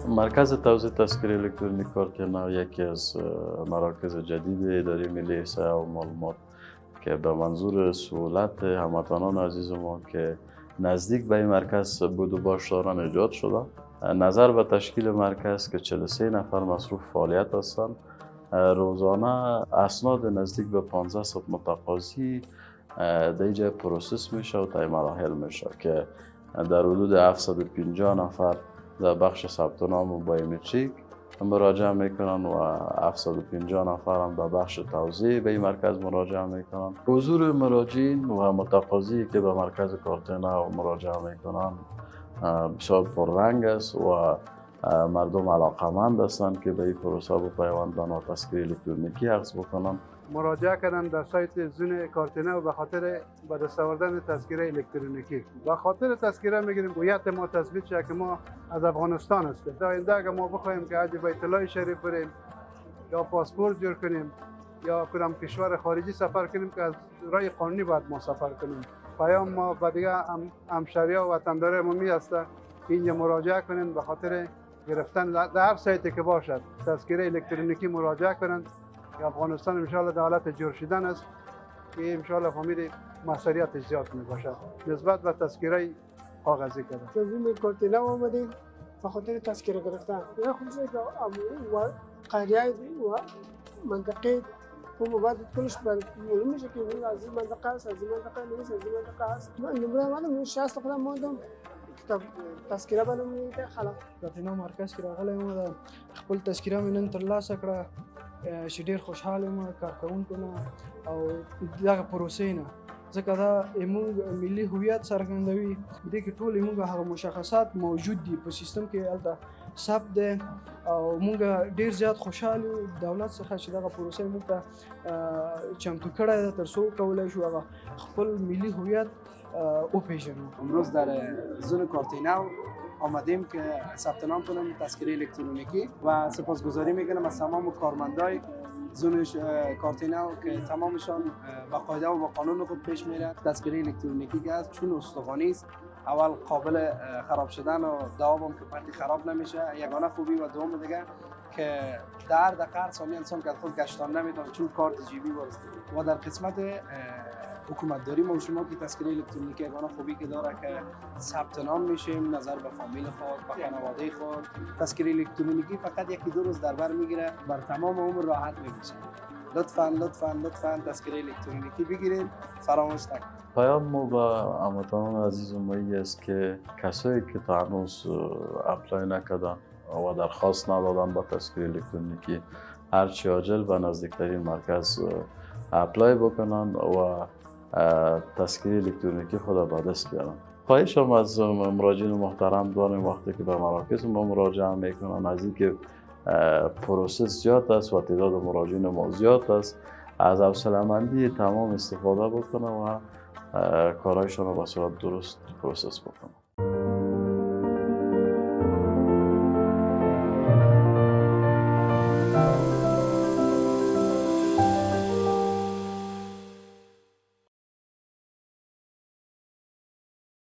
مرکز توزیع تذکره الکترونیک کارتنا یکی از مراکز جدید اداره ملی احصایه و معلومات که به منظور سهولت هموطنان عزیز ما که نزدیک به این مرکز بود و باش دارن ایجاد شده. نظر به تشکیل مرکز که 43 نفر مصروف فعالیت هستند، روزانه اسناد نزدیک به 1500 متقاضی در اینجا پروسس میشه و طی مراحل میشه که در حدود 750 نفر در بخش ثبت نام و بایومتریک مراجعه میکنن و 750 نفر هم به بخش توزیع به این مرکز مراجعه میکنن. حضور مراجعین و متقاضی که به مرکز کارتنا مراجعه میکنن بسیار پررنگ است و مردم علاقمند هستند که به این پروسه بپیوندن و تذکره الکترونیکی اخذ بکنن. مراجعه کردن در سایت زون کارتنا و به خاطر به دست آوردن تذکره الکترونیکی. به خاطر تذکره میگیریم هویت ما تثبیت شه که ما از افغانستان هستیم. در آینده اگر ما بخوایم که حج بیت الله شریف بریم یا پاسپورت جور کنیم یا کدام کشور خارجی سفر کنیم که از راه قانونی باید ما سفر کنیم. پیام ما به دیگه همشهری‌ها و وطندار عمومی است که اینجا مراجعه کنند به خاطر گرفتن در هر سایتی که باشد تذکره الکترونیکی مراجعه کنند. افغانستان انشاءالله در حالت جور شدن است که انشاءالله فهمید مسئولیت زیاد می باشد نسبت به تذکره کاغذی کردن. از این کارتنا آمدیم به خاطر تذکره گرفتن. یا خصوصا که قریه و منطقه و بعد کلش معلوم میشه که این از این منطقه است، از این منطقه نیست، از این منطقه است. من نمره آمدم 60 قدم ماندم کتاب تذکره بنم میده خلاص. کارتنا مرکز کې راغلی یم د خپل تذکره مې نن ترلاسه کړه چې ډېر خوشحاله یم کارکوونکو نه او دغه پروسې نه ځکه دا زموږ ملي هویت څرګندوي. دې کې ټول زموږ هغه مشخصات موجود دي په سیستم کې هلته ثبت دی او موږ ډېر زیات خوشحال یو دولت څخه چې دغه پروسه موږ ته چمتو کړې ده تر څو وکولی شو هغه خپل ملي هویت وپېژنو. امروز در زون کارتنا آمدیم که ثبت نام کنم تذکره الکترونیکی و سپاسگزاری میکنم از تمام کارمندای زون کارتنا که تمامشان با قاعده و با قانون خود پیش میره. تذکره الکترونیکی که است چون استخوانی است، اول قابل خراب شدن و دوام که پرتی خراب نمیشه یگانه خوبی و دوم دیگه که در دقیقه ثانیه انسان که خود گشتن نمیتونه چون کارت جیبی وارد و در قسمت حکومت داری ما شما که تذکره الکترونیکی یگانه خوبی که داره که ثبت نام میشیم نظر به فامیل خود به خانواده خود. تذکره الکترونیکی فقط یکی دو روز در بر میگیره بر تمام عمر راحت میشه. لطفاً تذکره الکترونیکی بگیرید فراموش نکنید. پیام ما به هموطنان عزیز و معی است که کسایی که تا هنوز اپلای نکردن و درخواست ندادن با تذکره الکترونیکی هرچی عاجل به نزدیکترین مرکز اپلای بکنن و تذکره الکترونیکی خود به دست بیارن. خواهشم از مراجعین محترم داریم وقتی که به مراکز ما مراجعه میکنن از اینکه پروسس زیاد است و تعداد مراجعین ما زیاد است از حوصله‌مندی تمام استفاده بکنن و کارهایشان را به صورت درست پروسس بکنن.